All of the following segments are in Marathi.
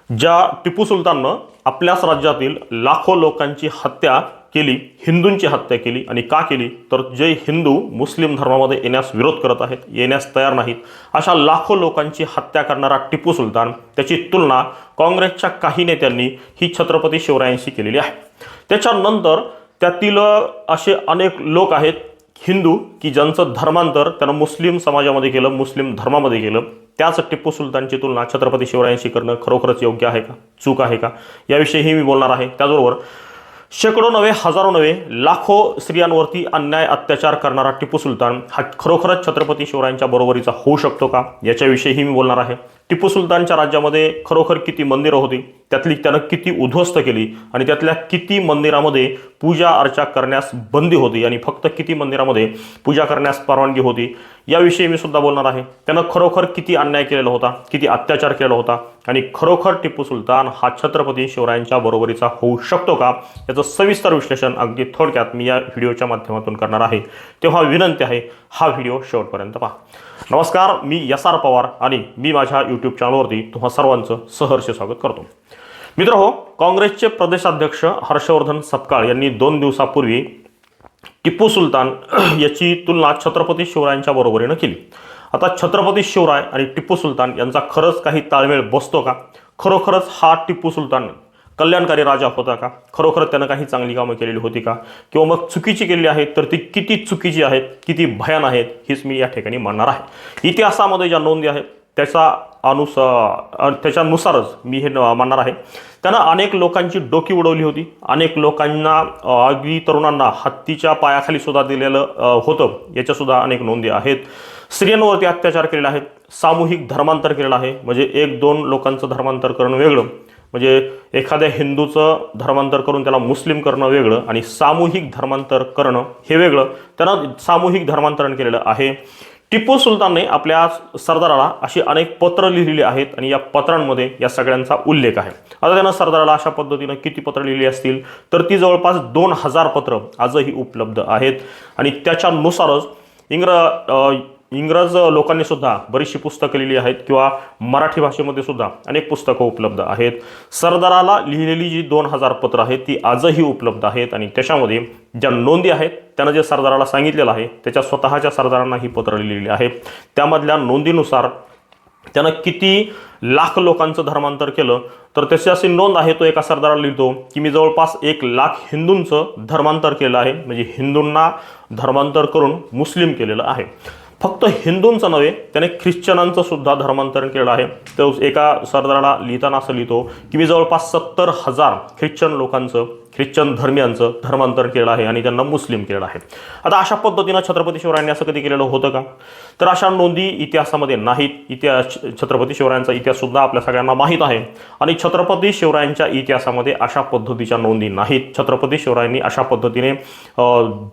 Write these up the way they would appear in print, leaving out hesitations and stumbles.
ज्या टिपू सुलताननं आपल्याच राज्यातील लाखो लोकांची हत्या केली, हिंदूंची हत्या केली, आणि का केली तर जे हिंदू मुस्लिम धर्मामध्ये येण्यास विरोध करत आहेत, येण्यास तयार नाहीत, अशा लाखो लोकांची हत्या करणारा टिपू सुलतान, त्याची तुलना काँग्रेसच्या काही नेत्यांनी ही छत्रपती शिवरायांशी केलेली आहे. त्याच्यानंतर त्यातील असे अनेक लोक आहेत हिंदू की ज्यांचं धर्मांतर त्यानं मुस्लिम समाजामध्ये केलं, मुस्लिम धर्मामध्ये केलं. त्याच टिपू सुलतानची तुलना छत्रपती शिवरायांशी करणं खरोखरच योग्य आहे का, चूक आहे का, याविषयीही मी बोलणार आहे. त्याचबरोबर शेकडो नव्हे, हजारो नव्हे, लाखो स्त्रियांवरती अन्याय अत्याचार करणारा टिपू सुलतान हा खरोखरच छत्रपती शिवरायांच्या बरोबरीचा होऊ शकतो का, याच्याविषयीही मी बोलणार आहे. टिपू सुलतानच्या राज्यामध्ये खरोखर किती मंदिरं होती, त्यातली त्यानं किती उद्ध्वस्त केली, आणि त्यातल्या किती मंदिरामध्ये पूजा अर्चा करण्यास बंदी होती आणि फक्त किती मंदिरामध्ये पूजा करण्यास परवानगी होती, याविषयी मी सुद्धा बोलणार आहे. त्यानं खरोखर किती अन्याय केलेला होता, किती अत्याचार केलेला होता, आणि खरोखर टिपू सुलतान हा छत्रपती शिवरायांच्या बरोबरीचा होऊ शकतो का, याचं सविस्तर विश्लेषण अगदी थोडक्यात मी या व्हिडिओच्या माध्यमातून करणार आहे. तेव्हा विनंती आहे, हा व्हिडिओ शेवटपर्यंत पहा. नमस्कार, मी एस.आर. पवार आणि मी माझ्या यूट्यूब चॅनलवरती तुम्हा सर्वांचं सहर्ष स्वागत करतो. मित्रहो, काँग्रेसचे प्रदेशाध्यक्ष हर्षवर्धन सपकाळ यांनी 2 दिवसापूर्वी टिपू सुलतान याची तुलना छत्रपती शिवरायांच्या बरोबरीनं केली. आता छत्रपती शिवराय आणि टिपू सुलतान यांचा खरंच काही ताळमेळ बसतो का? खरोखरच हा टिपू सुलतान कल्याणकारी राजा होता का? खरोखर त्यानं काही चांगली कामं केलेली होती का? किंवा मग चुकीची केलेली आहेत तर ती किती चुकीची आहेत, किती भयान आहेत, हीच मी या ठिकाणी मांडणार आहे. इतिहासामध्ये ज्या नोंदी आहेत त्याच्यानुसारच मी हे मांडणार आहे. त्यानं अनेक लोकांची डोकी उडवली होती, अनेक लोकांना अगदी तरुणांना हत्तीच्या पायाखाली सुद्धा दिलेलं होतं, याच्यासुद्धा अनेक नोंदी आहेत. स्त्रियांवरती अत्याचार केलेला आहे, सामूहिक धर्मांतर केलेलं आहे. म्हणजे 1-2 लोकांचं धर्मांतर करणं वेगळं, म्हणजे एखाद्या हिंदूचं धर्मांतर करून त्याला मुस्लिम करणं वेगळं, आणि सामूहिक धर्मांतर करणं हे वेगळं. त्यानं सामूहिक धर्मांतरण केलेलं आहे. टिपू सुलतानने आपल्या सरदाराला अशी अनेक पत्र लिहिलेली आहेत, आणि या पत्रांमध्ये या सगळ्यांचा उल्लेख आहे. आता त्यानं सरदाराला अशा पद्धतीनं किती पत्र लिहिली असतील तर ती जवळपास 2000 पत्र आजही उपलब्ध आहेत. आणि त्याच्यानुसारच इंग्रज लोकांनी सुद्धा बरीचशी पुस्तकं लिहिली आहेत, किंवा मराठी भाषेमध्ये सुद्धा अनेक पुस्तकं उपलब्ध आहेत. सरदाराला लिहिलेली जी 2000 पत्र आहेत ती आजही उपलब्ध आहेत, आणि त्याच्यामध्ये ज्या नोंदी आहेत त्यानं जे सरदाराला सांगितलेलं आहे त्याच्या स्वतःच्या सरदारांना ही पत्र लिहिलेली आहे. त्यामधल्या नोंदीनुसार त्यानं किती लाख लोकांचं धर्मांतर केलं तर त्याची अशी नोंद आहे. तो एका सरदाराला लिहितो की मी जवळपास 1 लाख हिंदूंचं धर्मांतर केलं आहे, म्हणजे हिंदूंना धर्मांतर करून मुस्लिम केलेलं आहे. फक्त हिंदूंचं नव्हे, त्याने ख्रिश्चनांचं सुद्धा धर्मांतरण केलं आहे. तो एका सरदाराला लिहिताना असं लिहितो की मी जवळपास 70,000 ख्रिश्चन लोकांचं, ख्रिश्चन धर्मियांचं धर्मांतर केलं आहे आणि त्यांना मुस्लिम केलं आहे. आता अशा पद्धतीनं छत्रपती शिवरायांनी असं कधी केलेलं होतं का? तर अशा नोंदी इतिहासामध्ये नाहीत. छत्रपती शिवरायांचा इतिहास सुद्धा आपल्या सगळ्यांना माहीत आहे, आणि छत्रपती शिवरायांच्या इतिहासामध्ये अशा पद्धतीच्या नोंदी नाहीत. छत्रपती शिवरायांनी अशा पद्धतीने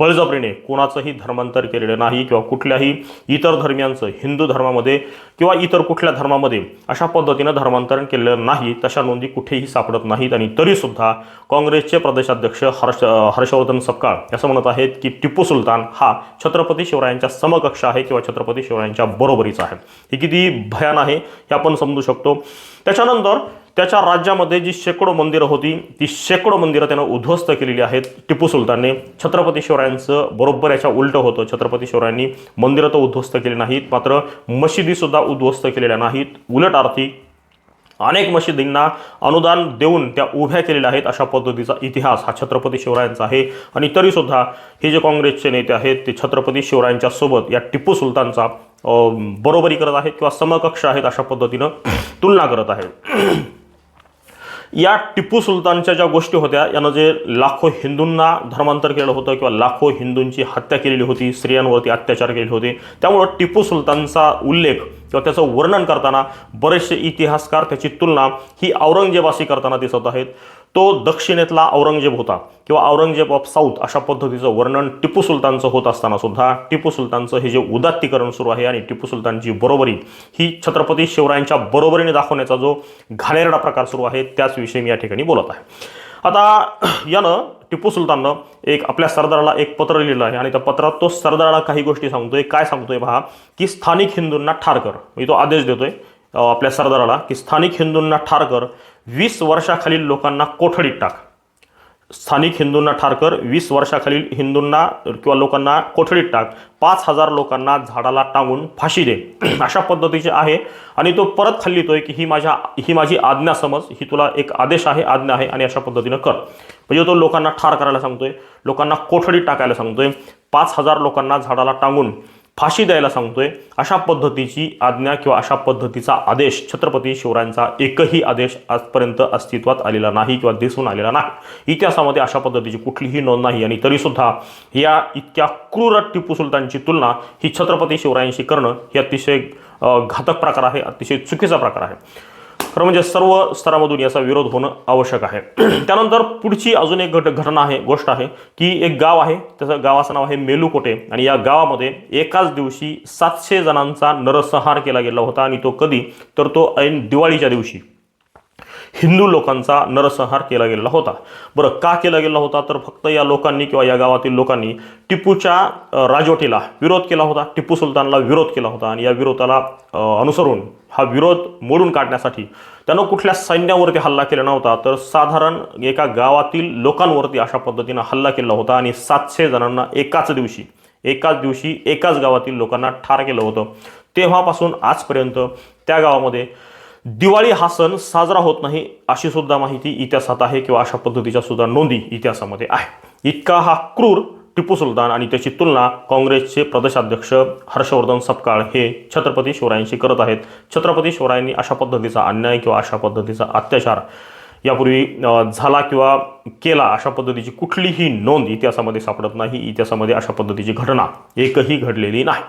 बळजबरीने कोणाचंही धर्मांतर केलेलं नाही, किंवा कुठल्याही इतर धर्मियांचं हिंदू धर्मामध्ये किंवा इतर कुठल्या धर्मामध्ये अशा पद्धतीनं धर्मांतरण केलेलं नाही. तशा नोंदी कुठेही सापडत नाहीत. आणि तरीसुद्धा काँग्रेसचे प्रदेशाध्यक्ष हर्षवर्धन सपकाळ असं म्हणत आहेत की टिपू सुलतान हा छत्रपती शिवरायांच्या समकक्ष आहे, किंवा छत्रपती शिवरायांच्या बरोबरीचा आहे. हे किती भयान आहे हे आपण समजू शकतो. त्याच्यानंतर त्याच्या राज्यामध्ये जी शेकडो मंदिरं होती ती शेकडो मंदिरं त्यानं उद्ध्वस्त केलेली आहेत टिपू सुलतानने. छत्रपती शिवरायांचं बरोबर याच्या उलटं होतं. छत्रपती शिवरायांनी मंदिरं तर उद्ध्वस्त केली नाहीत, मात्र मशिदी सुद्धा उद्ध्वस्त केलेल्या नाहीत. उलट अर्थी अनेक मशिदींना अनुदान देऊन त्या उभ्या केलेल्या आहेत. अशा पद्धतीचा इतिहास हा छत्रपती शिवरायांचा आहे. आणि तरीसुद्धा हे जे काँग्रेसचे नेते आहेत ते छत्रपती शिवरायांच्या सोबत या टिपू सुलतानचा बरोबरी करत आहेत, किंवा समकक्ष आहेत अशा पद्धतीनं तुलना करत आहेत. या टिपू सुलतानच्या ज्या गोष्टी होत्या, यानं जे लाखो हिंदूंना धर्मांतर केलं होतं, किंवा लाखो हिंदूंची हत्या केलेली होती, स्त्रियांवरती अत्याचार केले होते, त्यामुळं टिपू सुलतानचा उल्लेख किंवा त्याचं वर्णन करताना बरेचसे इतिहासकार त्याची तुलना ही औरंगजेबाशी करताना दिसत आहेत. तो दक्षिणेतला औरंगजेब होता, किंवा औरंगजेब ऑफ साऊथ अशा पद्धतीचं वर्णन टिपू सुलतानचं होत असताना सुद्धा टिपू सुलतानचं हे जे उदात्तीकरण सुरू आहे आणि टिपू सुलतानची बरोबरी ही छत्रपती शिवरायांच्या बरोबरीने दाखवण्याचा जो घाणेरडा प्रकार सुरू आहे त्याचविषयी मी या ठिकाणी बोलत आहे. आता यानं टिपू सुलताननं आपल्या सरदाराला एक पत्र लिहिलं आहे, आणि त्या पत्रात तो सरदाराला काही गोष्टी सांगतोय. काय सांगतोय पहा, की स्थानिक हिंदूंना ठार कर. मी तो आदेश देतोय. आपल्या सरदाराला की स्थानिक हिंदूंना ठार कर, 20 वर्षाखालील लोकांना कोठडीत टाक. स्थानिक हिंदूंना ठार कर, 20 वर्षाखालील हिंदूंना किंवा लोकांना कोठडीत टाक, 5,000 लोकांना झाडाला टांगून फाशी दे. अशा पद्धतीचे आहे. आणि तो परत खाल्लीतोय की ही माझी आज्ञा समज, ही तुला एक आदेश आहे, आज्ञा आहे आणि अशा पद्धतीनं कर. म्हणजे तो लोकांना ठार करायला सांगतोय, लोकांना कोठडीत टाकायला सांगतोय, 5,000 लोकांना झाडाला टांगून फाशी द्यायला सांगतोय. अशा पद्धतीची आज्ञा किंवा अशा पद्धतीचा आदेश छत्रपती शिवरायांचा एकही आदेश आजपर्यंत अस्तित्वात आलेला नाही किंवा दिसून आलेला नाही. इतिहासामध्ये अशा पद्धतीची कुठलीही नोंद नाही. आणि तरीसुद्धा या इतक्या क्रूर टिपू सुलतानची तुलना ही छत्रपती शिवरायांशी करणं हे अतिशय घातक प्रकार आहे, अतिशय चुकीचा प्रकार आहे. खरं म्हणजे सर्व स्तरामधून याचा विरोध होणं आवश्यक आहे. त्यानंतर पुढची अजून एक घटना आहे, गोष्ट आहे की एक गाव आहे, त्याचं गावाचं नाव आहे मेलुकोटे. आणि या गावामध्ये एकाच दिवशी 700 जणांचा नरसंहार केला गेला होता. आणि तो कधी, तर तो ऐन दिवाळीच्या दिवशी हिंदू लोकांचा नरसंहार केला गेलेला होता. बरं, का केला गेला होता, तर फक्त या लोकांनी किंवा या गावातील लोकांनी टिपूच्या राजवटीला विरोध केला होता, टिपू सुलतानला विरोध केला होता. आणि या विरोधाला अनुसरून हा विरोध मोडून काढण्यासाठी त्यानं कुठल्या सैन्यावरती हल्ला केला नव्हता, तर साधारण एका गावातील लोकांवरती अशा पद्धतीनं हल्ला केला होता. आणि 700 जणांना एकाच दिवशी एकाच गावातील लोकांना ठार केलं होतं. तेव्हापासून आजपर्यंत त्या गावामध्ये दिवाळी हा सण साजरा होत नाही, अशी सुद्धा माहिती इतिहासात आहे किंवा अशा पद्धतीच्या सुद्धा नोंदी इतिहासामध्ये आहे. इतका हा क्रूर टिपू सुलतान आणि त्याची तुलना काँग्रेसचे प्रदेशाध्यक्ष हर्षवर्धन सपकाळ हे छत्रपती शिवरायांशी करत आहेत. छत्रपती शिवरायांनी अशा पद्धतीचा अन्याय किंवा अशा पद्धतीचा अत्याचार यापूर्वी झाला किंवा केला अशा पद्धतीची कुठलीही नोंद इतिहासामध्ये सापडत नाही. इतिहासामध्ये अशा पद्धतीची घटना एकही घडलेली नाही.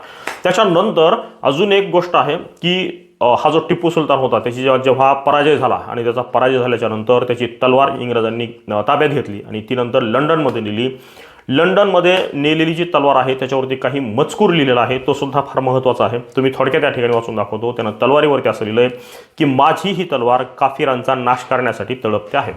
त्याच्यानंतर अजून एक गोष्ट आहे की हा जो टिपू सुलतान होता त्याची जेव्हा पराजय झाला आणि त्याचा पराजय झाल्याच्या नंतर त्याची तलवार इंग्रजांनी ताब्यात घेतली आणि ती नंतर लंडनमध्ये नेली. लंडनमध्ये नेलेली जी तलवार आहे त्याच्यावरती काही मजकूर लिहिलेला आहे, तो सुद्धा फार महत्त्वाचा आहे. तुम्ही थोडक्यात या ठिकाणी वाचून दाखवतो. त्यानं तलवारीवरती असं लिहिलंय की माझी ही तलवार काफिरांचा नाश करण्यासाठी तळपते आहे.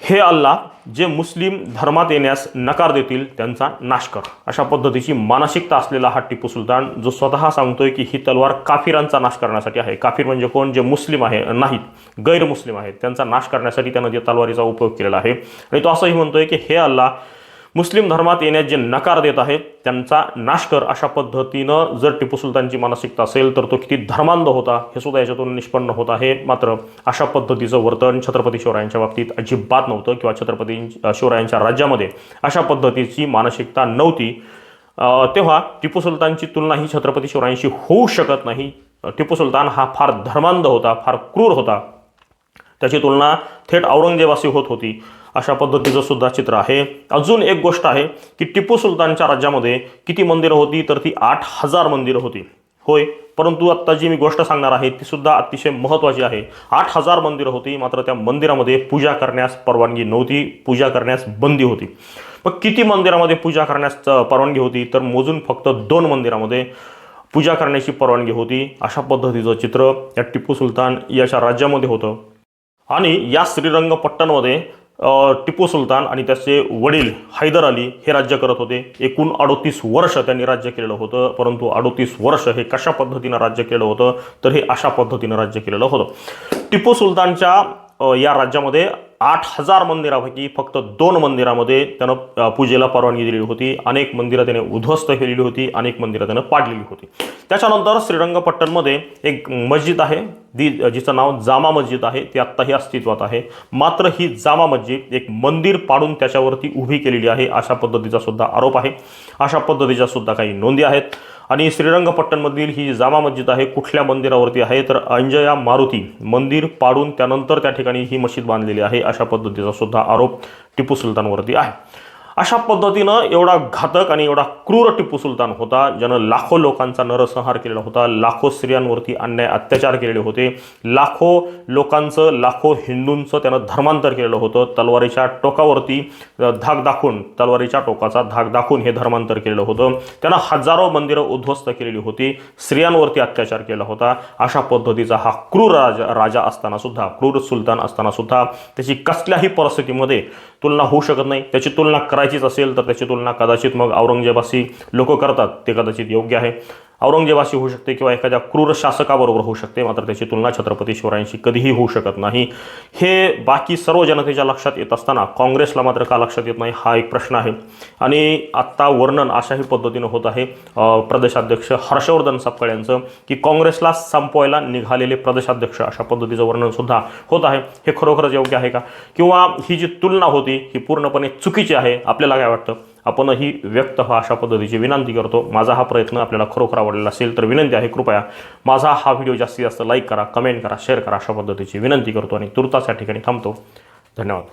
हे अल्लाह, जे मुस्लिम धर्मात येण्यास नकार देतील त्यांचा नाश कर. अशा पद्धतीची मानसिकता असलेला हा टिपू सुलतान जो स्वतः सांगतोय की ही तलवार काफिरांचा नाश करण्यासाठी आहे. काफिर म्हणजे कोण, जे मुस्लिम नाहीत, गैरमुस्लिम आहेत, त्यांचा नाश करण्यासाठी त्यानं त्या तलवारीचा उपयोग केलेला आहे. आणि तो असंही म्हणतोय की हे अल्लाह, मुस्लिम धर्मात येण्यास जे नकार देत आहेत त्यांचा नाश कर. अशा पद्धतीनं जर टिपू सुलतानची मानसिकता असेल तर तो किती धर्मांध होता हे सुद्धा याच्यातून निष्पन्न होत आहे. मात्र अशा पद्धतीचं वर्तन छत्रपती शिवरायांच्या बाबतीत अजिबात नव्हतं किंवा छत्रपती शिवरायांच्या राज्यामध्ये अशा पद्धतीची मानसिकता नव्हती. तेव्हा टिपू सुलतानची तुलना ही छत्रपती शिवरायांशी होऊ शकत नाही. टिपू सुलतान हा फार धर्मांध होता, फार क्रूर होता. त्याची तुलना थेट औरंगजेबाशी होत होती. अशा पद्धतीचं सुद्धा चित्र आहे. अजून एक गोष्ट आहे की टिपू सुलतानच्या राज्यामध्ये किती मंदिरं होती, तर ती 8,000 मंदिरं होती. होय, परंतु आत्ता जी मी गोष्ट सांगणार आहे ती सुद्धा अतिशय महत्त्वाची आहे. 8,000 मंदिरं होती, मात्र त्या मंदिरामध्ये पूजा करण्यास परवानगी नव्हती, पूजा करण्यास बंदी होती. मग किती मंदिरामध्ये पूजा करण्यास परवानगी होती, तर मोजून फक्त 2 मंदिरामध्ये पूजा करण्याची परवानगी होती. अशा पद्धतीचं चित्र या टिपू सुलतान याच्या राज्यामध्ये होतं. आणि या श्रीरंगपट्टणमध्ये टिपू सुलतान आणि त्याचे वडील हैदर अली हे राज्य करत होते. एकूण 38 वर्ष त्यांनी राज्य केलेलं होतं. परंतु 38 वर्ष हे कशा पद्धतीनं राज्य केलं होतं, तर हे अशा पद्धतीनं राज्य केलेलं होतं. टिपू सुलतानच्या या राज्यामध्ये 8,000 मंदिरापैकी फक्त 2 मंदिरामध्ये त्यानं पूजेला परवानगी दिलेली होती. अनेक मंदिरं त्याने उद्ध्वस्त केलेली होती, अनेक मंदिरं त्यानं पाडलेली होती. त्याच्यानंतर श्रीरंगपट्टणमध्ये एक मस्जिद आहे जिचं नाव जामा मस्जिद आहे. ती आत्ताही अस्तित्वात आहे. मात्र ही जामा मस्जिद एक मंदिर पाडून त्याच्यावरती उभी केलेली आहे अशा पद्धतीचा सुद्धा आरोप आहे. अशा पद्धतीच्या सुद्धा काही नोंदी आहेत. आणि श्रीरंगपट्टणमधील ही जामा मस्जिद आहे कुठल्या मंदिरावरती आहे, तर अंजया मारुती मंदिर पाडून त्यानंतर त्या ठिकाणी ही मस्जिद बांधलेली आहे अशा पद्धतीचा सुद्धा आरोप टिपू सुलतानवरती आहे. अशा पद्धतीनं एवढा घातक आणि एवढा क्रूर टिपू सुलतान होता, ज्यानं लाखो लोकांचा नरसंहार केलेला होता, लाखो स्त्रियांवरती अन्याय अत्याचार केलेले होते, लाखो लोकांचं, लाखो हिंदूंचं त्यानं धर्मांतर केलेलं होतं. तलवारीच्या टोकावरती धाक दाखवून, तलवारीच्या टोकाचा धाक दाखवून हे धर्मांतर केलेलं होतं. त्यानं हजारो मंदिरं उद्ध्वस्त केलेली होती, स्त्रियांवरती अत्याचार केला होता. अशा पद्धतीचा हा क्रूर राजा असताना सुद्धा, क्रूर सुलतान असताना सुद्धा त्याची कसल्याही परिस्थितीमध्ये तुलना होऊ शकत नाही. त्याची तुलना करायचीच असेल तर त्याची तुलना कदाचित मग औरंगजेबाशी लोक करतात, ते कदाचित योग्य आहे. औरंगजेबाशी होऊ शकते किंवा एखाद्या क्रूर शासकाबरोबर होऊ शकते, मात्र त्याची तुलना छत्रपती शिवरायांशी कधीही होऊ शकत नाही. हे बाकी सर्व जनतेच्या लक्षात येत असताना काँग्रेसला मात्र का लक्षात येत नाही, हा एक प्रश्न आहे. आणि आत्ता वर्णन अशाही पद्धतीनं होत आहे प्रदेशाध्यक्ष हर्षवर्धन सपकाळ यांचं की काँग्रेसला संपवायला निघालेले प्रदेशाध्यक्ष, अशा पद्धतीचं वर्णन सुद्धा होत आहे. हे खरोखरच योग्य आहे का, किंवा ही जी तुलना होती ही पूर्णपणे चुकीची आहे? आपल्याला काय वाटतं? आपणही व्यक्त व्हा अशा पद्धतीची विनंती करतो. माझा हा प्रयत्न आपल्याला खरोखर आवडलेला असेल तर विनंती आहे, कृपया माझा हा व्हिडिओ जास्तीत जास्त लाईक करा, कमेंट करा, शेअर करा अशा पद्धतीची विनंती करतो आणि तुर्तास या ठिकाणी थांबतो. धन्यवाद.